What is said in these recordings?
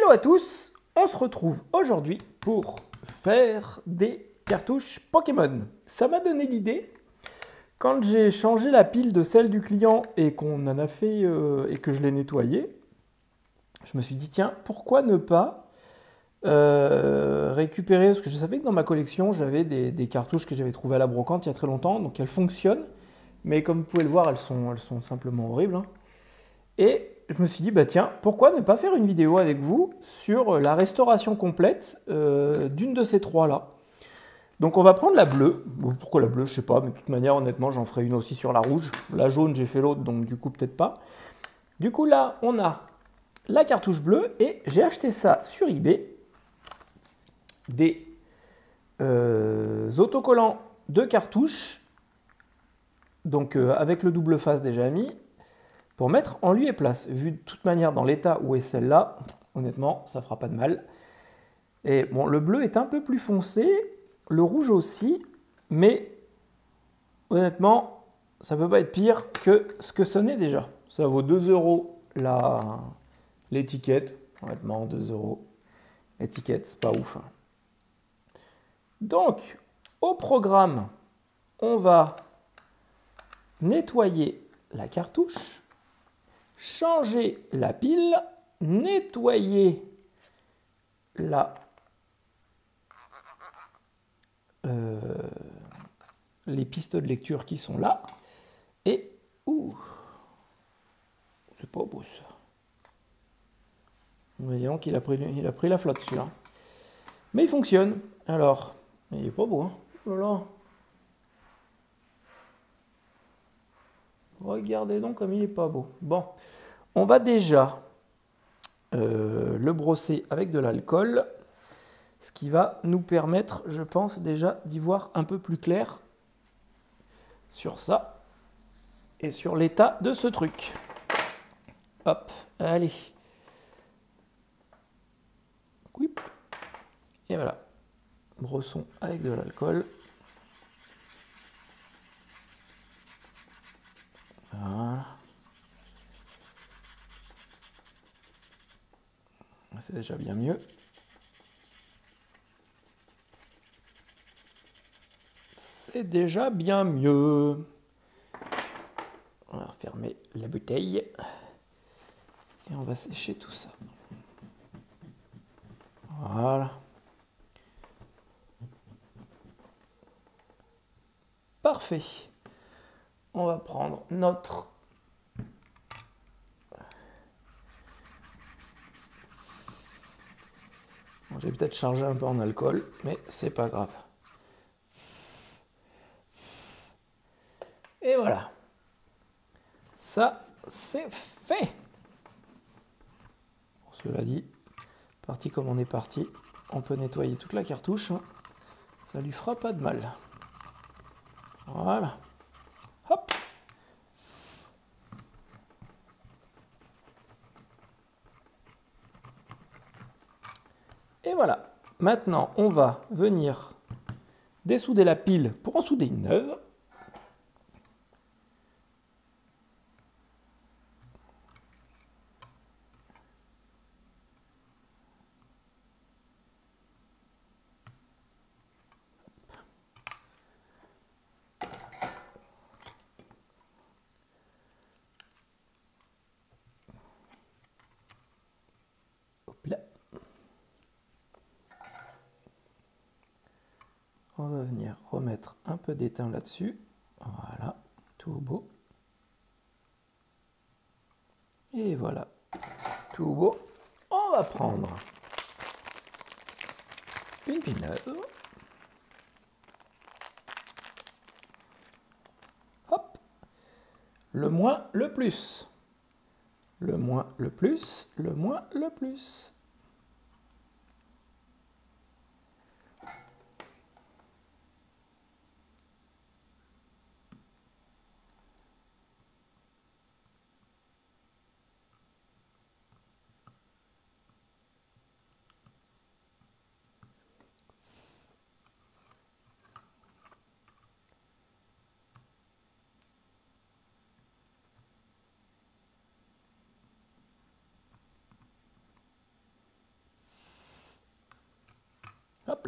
Hello à tous, on se retrouve aujourd'hui pour faire des cartouches Pokémon. Ça m'a donné l'idée, quand j'ai changé la pile de celle du client et qu'on en a fait et que je l'ai nettoyée, je me suis dit tiens, pourquoi ne pas récupérer, parce que je savais que dans ma collection j'avais des cartouches que j'avais trouvées à la brocante il y a très longtemps, donc elles fonctionnent, mais comme vous pouvez le voir elles sont simplement horribles, hein. Et je me suis dit, bah tiens, pourquoi ne pas faire une vidéo avec vous sur la restauration complète d'une de ces trois-là. Donc on va prendre la bleue. Bon, pourquoi la bleue, je sais pas, mais de toute manière, honnêtement, j'en ferai une aussi sur la rouge. La jaune, j'ai fait l'autre, donc du coup, peut-être pas. Du coup, là, on a la cartouche bleue et j'ai acheté ça sur eBay. Des autocollants de cartouches, donc avec le double face déjà mis, pour mettre en lieu et place. Vu de toute manière dans l'état où est celle-là, honnêtement, ça fera pas de mal. Et bon, le bleu est un peu plus foncé, le rouge aussi, mais honnêtement, ça peut pas être pire que ce que ce n'est déjà. Ça vaut 2 euros l'étiquette. Honnêtement, 2 euros. L'étiquette, c'est pas ouf. Donc, au programme, on va nettoyer la cartouche, changer la pile, nettoyer les pistes de lecture qui sont là. Et, c'est pas beau ça. Voyons qu'il a pris la flotte celui-là. Mais il fonctionne. Alors, il est pas beau, hein. Oh là là. Regardez donc comme il est pas beau. Bon, on va déjà le brosser avec de l'alcool, ce qui va nous permettre, je pense, déjà d'y voir un peu plus clair sur ça et sur l'état de ce truc. Hop, allez. Et voilà. Brossons avec de l'alcool. Voilà. C'est déjà bien mieux. C'est déjà bien mieux. On va refermer la bouteille. Et on va sécher tout ça. Voilà. Parfait. On va prendre notre... Bon, j'ai peut-être chargé un peu en alcool, mais c'est pas grave. Et voilà. Ça, c'est fait. Bon, cela dit, parti comme on est parti, on peut nettoyer toute la cartouche. Hein. Ça lui fera pas de mal. Voilà. Hop. Et voilà. Maintenant, on va venir dessouder la pile pour en souder une neuve. Hop là. On va venir remettre un peu d'étain là-dessus. Voilà, tout beau. Et voilà, tout beau. On va prendre une pile neuve. Hop. Le moins, le plus. Le moins, le plus. Le moins, le plus.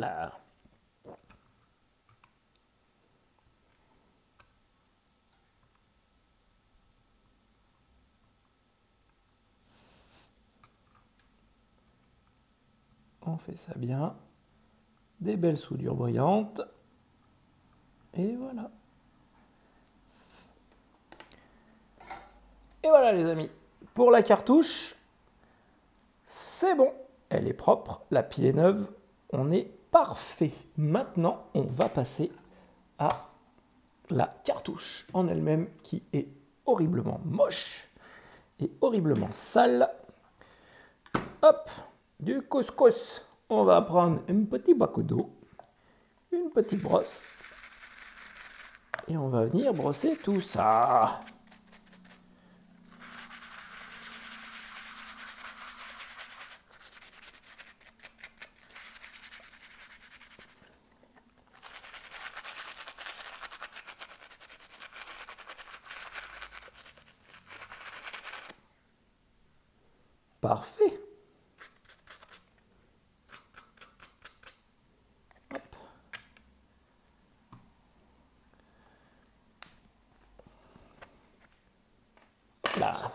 là. On fait ça bien. Des belles soudures brillantes. Et voilà. Et voilà les amis. Pour la cartouche, c'est bon. Elle est propre, la pile est neuve. On est parfait. Maintenant, on va passer à la cartouche en elle-même qui est horriblement moche et horriblement sale. Hop, du couscous. On va prendre un petit bac d'eau, une petite brosse et on va venir brosser tout ça. Parfait. Hop. Là.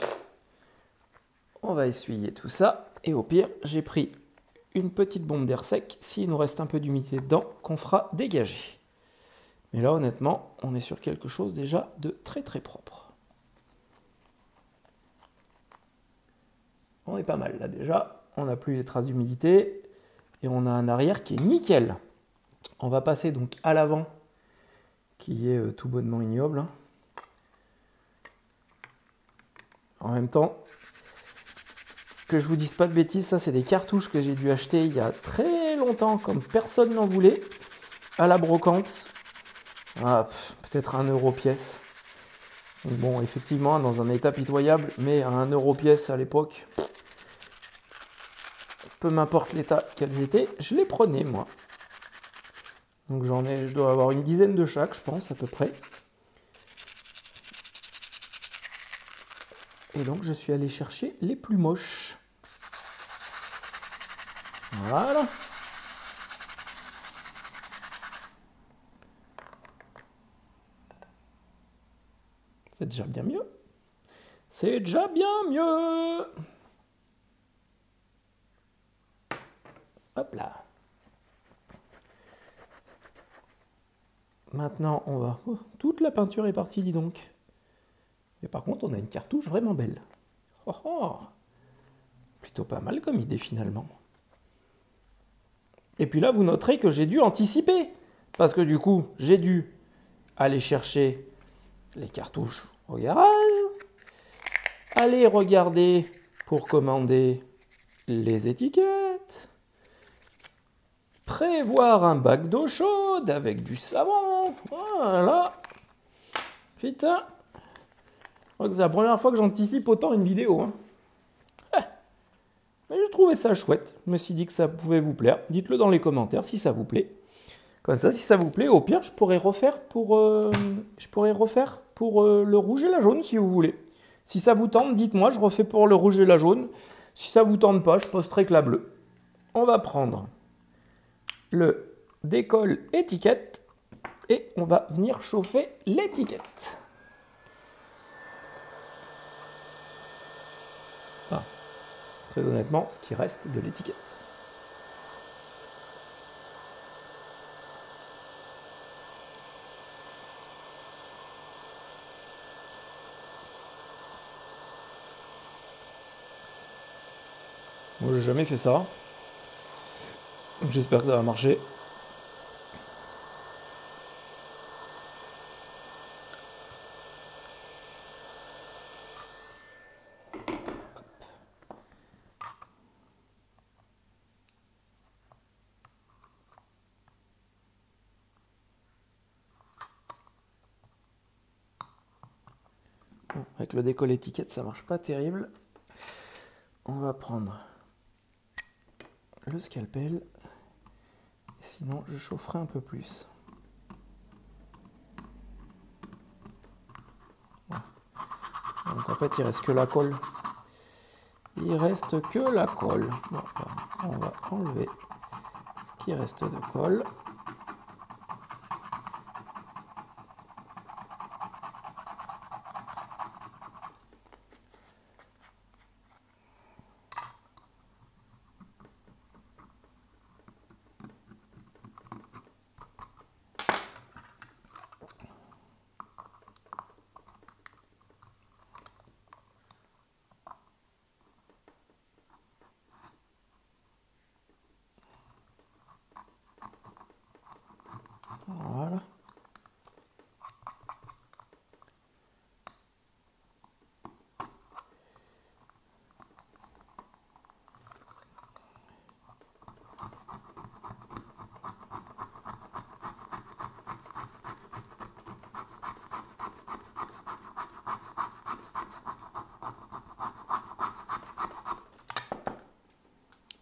On va essuyer tout ça. Et au pire, j'ai pris une petite bombe d'air sec, s'il nous reste un peu d'humidité dedans, qu'on fera dégager. Mais là, honnêtement, on est sur quelque chose déjà de très très propre. On est pas mal là déjà, on n'a plus les traces d'humidité et on a un arrière qui est nickel. On va passer donc à l'avant qui est tout bonnement ignoble. En même temps, que je vous dise pas de bêtises, ça c'est des cartouches que j'ai dû acheter il y a très longtemps comme personne n'en voulait, à la brocante. Ah, peut-être 1 € pièce. Donc bon, effectivement, dans un état pitoyable, mais à 1 € pièce à l'époque, peu m'importe l'état qu'elles étaient, je les prenais moi. Donc je dois avoir une dizaine de chaque, je pense, à peu près. Et donc je suis allé chercher les plus moches. Voilà. C'est déjà bien mieux. C'est déjà bien mieux. Hop là. Maintenant, on va... Oh, toute la peinture est partie, dis donc. Mais par contre, on a une cartouche vraiment belle. Oh, oh. Plutôt pas mal comme idée, finalement. Et puis là, vous noterez que j'ai dû anticiper. Parce que du coup, j'ai dû aller chercher les cartouches au garage. Aller regarder pour commander les étiquettes. Prévoir un bac d'eau chaude avec du savon. Voilà. Putain. Je crois que c'est la première fois que j'anticipe autant une vidéo. Hein. Mais je trouvais ça chouette. Je me suis dit que ça pouvait vous plaire. Dites-le dans les commentaires si ça vous plaît. Comme ça, si ça vous plaît, au pire, je pourrais refaire pour le rouge et la jaune si vous voulez. Si ça vous tente, dites-moi, je refais pour le rouge et la jaune. Si ça vous tente pas, je posterai que la bleue. On va prendre le décolle étiquette et on va venir chauffer l'étiquette. Ah, très honnêtement, ce qui reste de l'étiquette. Moi, j'ai jamais fait ça. J'espère que ça va marcher. Bon, avec le décolle étiquette, ça marche pas terrible. On va prendre le scalpel. Sinon, je chaufferai un peu plus. Voilà. Donc en fait, il reste que la colle. Il reste que la colle. Bon, on va enlever ce qui reste de colle. Voilà.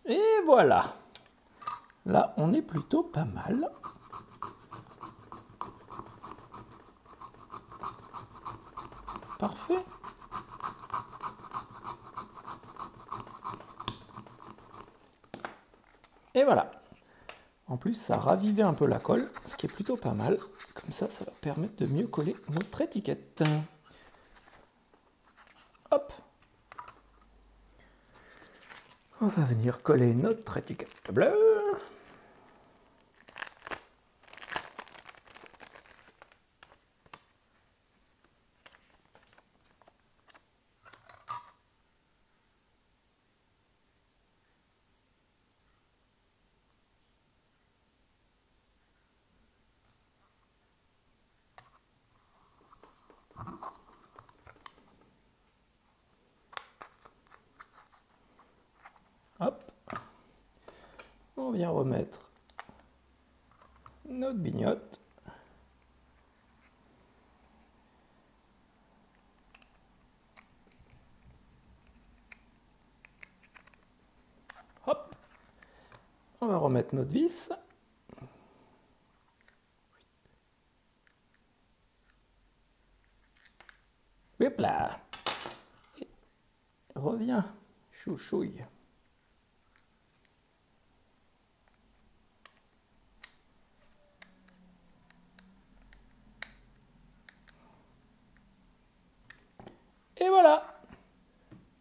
Et voilà. Là, on est plutôt pas mal. Parfait. Et voilà. En plus, ça ravivait un peu la colle, ce qui est plutôt pas mal. Comme ça, ça va permettre de mieux coller notre étiquette. Hop. On va venir coller notre étiquette bleue. Hop, on vient remettre notre bignotte. Hop, on va remettre notre vis. Hop là. Et reviens, chouchouille. Et voilà,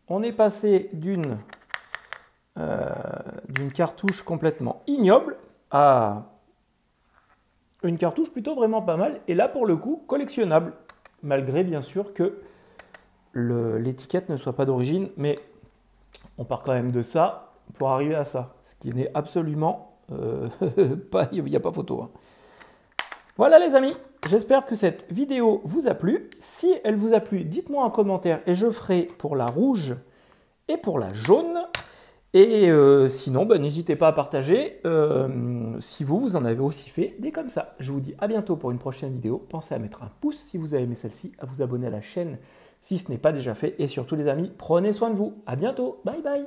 on est passé d'une cartouche complètement ignoble à une cartouche plutôt vraiment pas mal. Et là, pour le coup, collectionnable, malgré bien sûr que l'étiquette ne soit pas d'origine. Mais on part quand même de ça pour arriver à ça, ce qui n'est absolument pas, il n'y a pas photo. Hein. Voilà les amis, j'espère que cette vidéo vous a plu. Si elle vous a plu, dites-moi en commentaire et je ferai pour la rouge et pour la jaune. Et sinon, n'hésitez pas à partager si vous en avez aussi fait des comme ça. Je vous dis à bientôt pour une prochaine vidéo. Pensez à mettre un pouce si vous avez aimé celle-ci, à vous abonner à la chaîne si ce n'est pas déjà fait. Et surtout les amis, prenez soin de vous. À bientôt, bye bye.